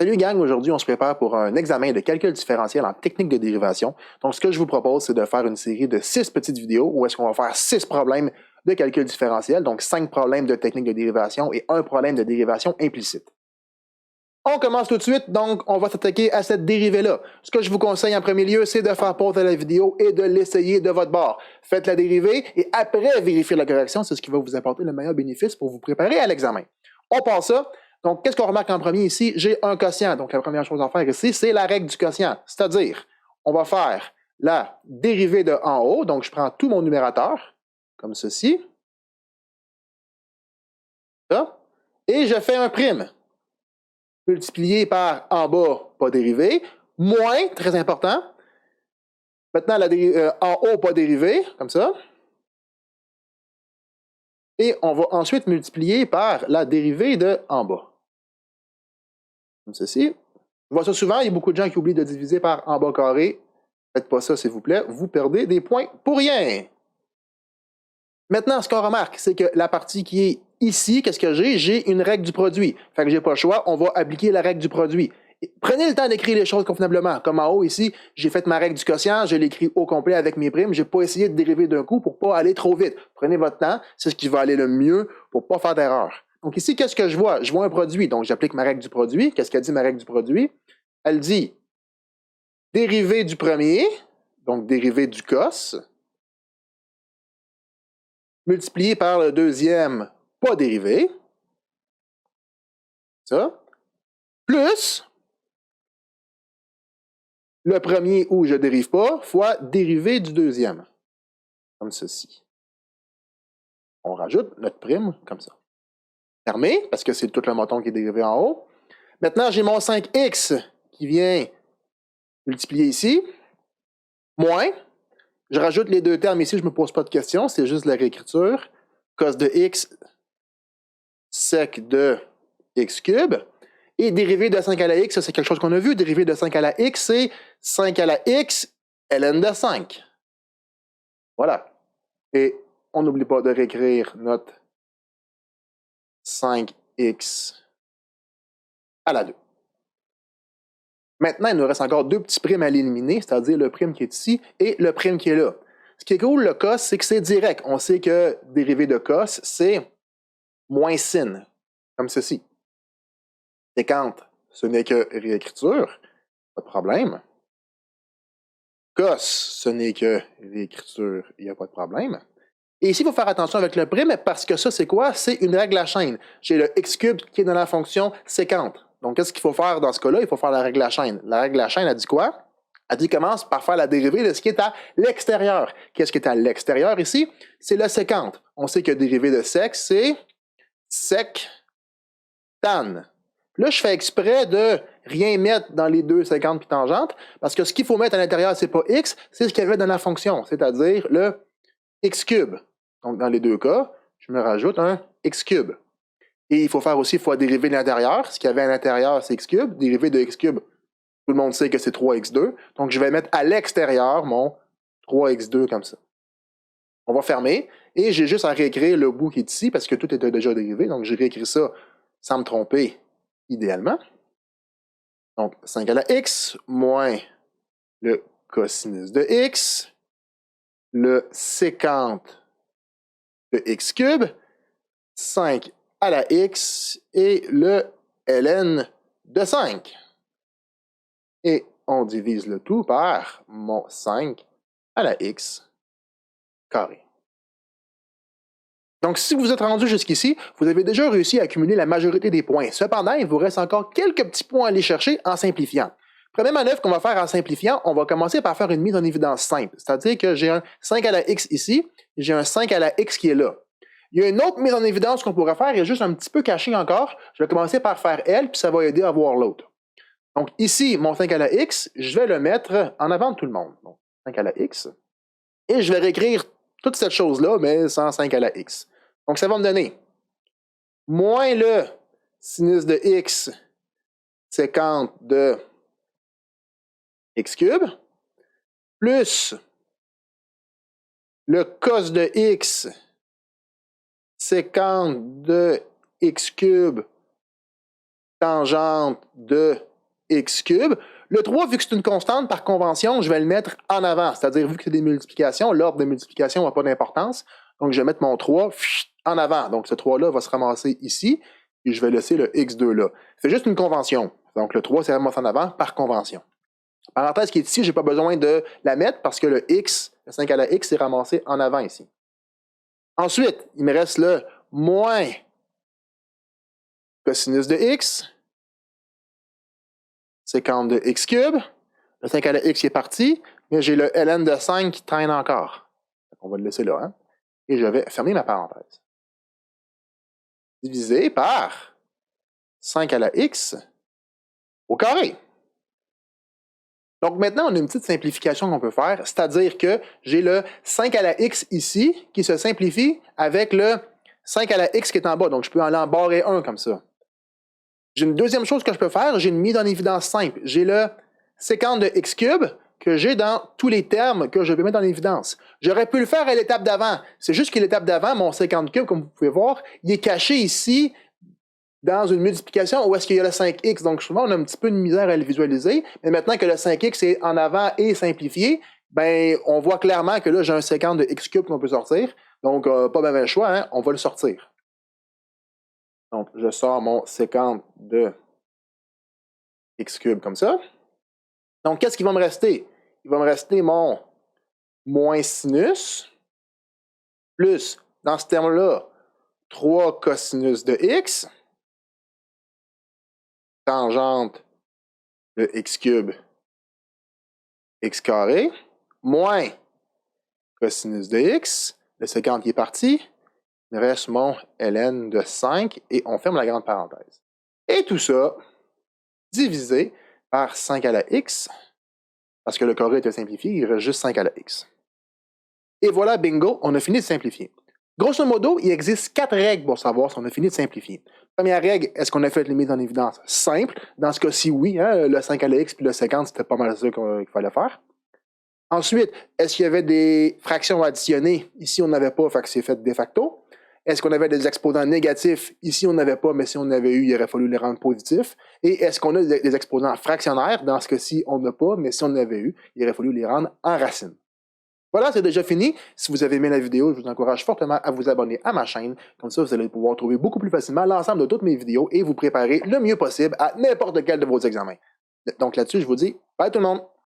Salut gang, aujourd'hui on se prépare pour un examen de calcul différentiel en technique de dérivation. Donc ce que je vous propose c'est de faire une série de 6 petites vidéos où est-ce qu'on va faire 6 problèmes de calcul différentiel, donc 5 problèmes de technique de dérivation et un problème de dérivation implicite. On commence tout de suite, donc on va s'attaquer à cette dérivée-là. Ce que je vous conseille en premier lieu, c'est de faire pause à la vidéo et de l'essayer de votre bord. Faites la dérivée et après vérifiez la correction, c'est ce qui va vous apporter le meilleur bénéfice pour vous préparer à l'examen. On passe ça. Donc, qu'est-ce qu'on remarque en premier ici? J'ai un quotient. Donc, la première chose à faire ici, c'est la règle du quotient. C'est-à-dire, on va faire la dérivée de en haut. Donc, je prends tout mon numérateur, comme ceci. Ça. Et je fais un prime. Multiplié par en bas, pas dérivé. Moins, très important. Maintenant, en haut, pas dérivé, comme ça. Et on va ensuite multiplier par la dérivée de en bas. Comme ceci. On voit ça souvent, il y a beaucoup de gens qui oublient de diviser par en bas carré. Faites pas ça, s'il vous plaît. Vous perdez des points pour rien. Maintenant, ce qu'on remarque, c'est que la partie qui est ici, qu'est-ce que j'ai? J'ai une règle du produit. Fait que j'ai pas le choix, on va appliquer la règle du produit. Prenez le temps d'écrire les choses convenablement. Comme en haut ici, j'ai fait ma règle du quotient, je l'ai écrit au complet avec mes primes. J'ai pas essayé de dériver d'un coup pour pas aller trop vite. Prenez votre temps, c'est ce qui va aller le mieux pour pas faire d'erreur. Donc ici, qu'est-ce que je vois? Je vois un produit, donc j'applique ma règle du produit. Qu'est-ce qu'elle dit ma règle du produit? Elle dit dérivée du premier, donc dérivée du cos, multiplié par le deuxième, pas dérivé, ça, plus le premier où je ne dérive pas, fois dérivée du deuxième, comme ceci. On rajoute notre prime, comme ça. Fermé, parce que c'est tout le montant qui est dérivé en haut. Maintenant, j'ai mon 5x qui vient multiplier ici, moins, je rajoute les deux termes ici, je ne me pose pas de questions, c'est juste la réécriture. Cos de x sec de x cube. Et dérivée de 5 à la x, c'est quelque chose qu'on a vu. Dérivée de 5 à la x, c'est 5 à la x ln de 5. Voilà. Et on n'oublie pas de réécrire notre 5x à la 2. Maintenant, il nous reste encore deux petits primes à l'éliminer, c'est-à-dire le prime qui est ici et le prime qui est là. Ce qui est cool, le cos, c'est que c'est direct. On sait que dérivée de cos, c'est moins sin, comme ceci. Séquente, ce n'est que réécriture, pas de problème. Cos, ce n'est que réécriture, il n'y a pas de problème. Et ici, il faut faire attention avec le prime parce que ça, c'est quoi? C'est une règle à chaîne. J'ai le x cube qui est dans la fonction séquente. Donc, qu'est-ce qu'il faut faire dans ce cas-là? Il faut faire la règle à chaîne. La règle à chaîne, elle dit quoi? Elle dit commence par faire la dérivée de ce qui est à l'extérieur. Qu'est-ce qui est à l'extérieur ici? C'est le séquente. On sait que dérivée de sec, c'est sec tan. Là, je fais exprès de rien mettre dans les deux séquentes puis tangentes, parce que ce qu'il faut mettre à l'intérieur, c'est pas x, c'est ce qu'il y avait dans la fonction, c'est-à-dire le x cube. Donc, dans les deux cas, je me rajoute un x cube. Et il faut faire aussi fois dérivée de l'intérieur. Ce qu'il y avait à l'intérieur, c'est x cube. Dérivée de x cube, tout le monde sait que c'est 3x2. Donc, je vais mettre à l'extérieur mon 3x2 comme ça. On va fermer. Et j'ai juste à réécrire le bout qui est ici, parce que tout était déjà dérivé. Donc, j'ai réécrit ça sans me tromper idéalement. Donc, 5 à la x moins le cosinus de x, le séquente de x cube, 5 à la x et le ln de 5. Et on divise le tout par mon 5 à la x carré. Donc, si vous êtes rendu jusqu'ici, vous avez déjà réussi à accumuler la majorité des points. Cependant, il vous reste encore quelques petits points à aller chercher en simplifiant. Première manœuvre qu'on va faire en simplifiant, on va commencer par faire une mise en évidence simple. C'est-à-dire que j'ai un 5 à la x ici, et j'ai un 5 à la x qui est là. Il y a une autre mise en évidence qu'on pourrait faire, elle est juste un petit peu cachée encore. Je vais commencer par faire elle, puis ça va aider à voir l'autre. Donc ici, mon 5 à la x, je vais le mettre en avant de tout le monde. Donc 5 à la x. Et je vais réécrire toute cette chose-là, mais sans 5 à la x. Donc ça va me donner moins le sinus de x séquente de x cube, plus le cos de x séquente de x cube tangente de x cube. Le 3, vu que c'est une constante, par convention, je vais le mettre en avant. C'est-à-dire, vu que c'est des multiplications, l'ordre de multiplication n'a pas d'importance. Donc, je vais mettre mon 3 en avant. Donc, ce 3-là va se ramasser ici. Et je vais laisser le x2 là. C'est juste une convention. Donc, le 3, c'est ramassé en avant par convention. Parenthèse qui est ici, je n'ai pas besoin de la mettre parce que le x, le 5 à la x, est ramassé en avant ici. Ensuite, il me reste le moins cosinus de x, sécante de x cube. Le 5 à la x est parti, mais j'ai le ln de 5 qui traîne encore. On va le laisser là. Hein? Et je vais fermer ma parenthèse. Divisé par 5 à la x au carré. Donc maintenant, on a une petite simplification qu'on peut faire, c'est-à-dire que j'ai le 5 à la x ici qui se simplifie avec le 5 à la x qui est en bas. Donc je peux en barrer 1 comme ça. J'ai une deuxième chose que je peux faire, j'ai une mise en évidence simple. J'ai le sécante de x cube que j'ai dans tous les termes que je peux mettre en évidence. J'aurais pu le faire à l'étape d'avant. C'est juste que l'étape d'avant, mon sécante cube, comme vous pouvez voir, il est caché ici dans une multiplication où est-ce qu'il y a le 5x. Donc souvent, on a un petit peu de misère à le visualiser. Mais maintenant que le 5x est en avant et simplifié, ben on voit clairement que là, j'ai un sécante de x cube qu'on peut sortir. Donc, pas bien le choix, hein? On va le sortir. Donc, je sors mon sécante de x cube comme ça. Donc, qu'est-ce qui va me rester? Il va me rester mon moins sinus plus, dans ce terme-là, 3 cosinus de x tangente de x cube x carré moins cosinus de x, le sécante qui est parti, il me reste mon ln de 5 et on ferme la grande parenthèse. Et tout ça divisé par 5 à la x, parce que le carré était simplifié, il reste juste 5 à la x. Et voilà, bingo, on a fini de simplifier. Grosso modo, il existe 4 règles pour savoir si on a fini de simplifier. Première règle, est-ce qu'on a fait les mises en évidence? Simple. Dans ce cas-ci, oui. Hein, le 5 à la x puis le sécante, c'était pas mal ça qu'il fallait faire. Ensuite, est-ce qu'il y avait des fractions additionnées? Ici, on n'avait pas, fait que c'est fait de facto. Est-ce qu'on avait des exposants négatifs? Ici, on n'avait pas, mais si on avait eu, il aurait fallu les rendre positifs. Et est-ce qu'on a des exposants fractionnaires? Dans ce cas-ci, on n'a pas, mais si on avait eu, il aurait fallu les rendre en racine. Voilà, c'est déjà fini. Si vous avez aimé la vidéo, je vous encourage fortement à vous abonner à ma chaîne. Comme ça, vous allez pouvoir trouver beaucoup plus facilement l'ensemble de toutes mes vidéos et vous préparer le mieux possible à n'importe quel de vos examens. Donc là-dessus, je vous dis bye tout le monde!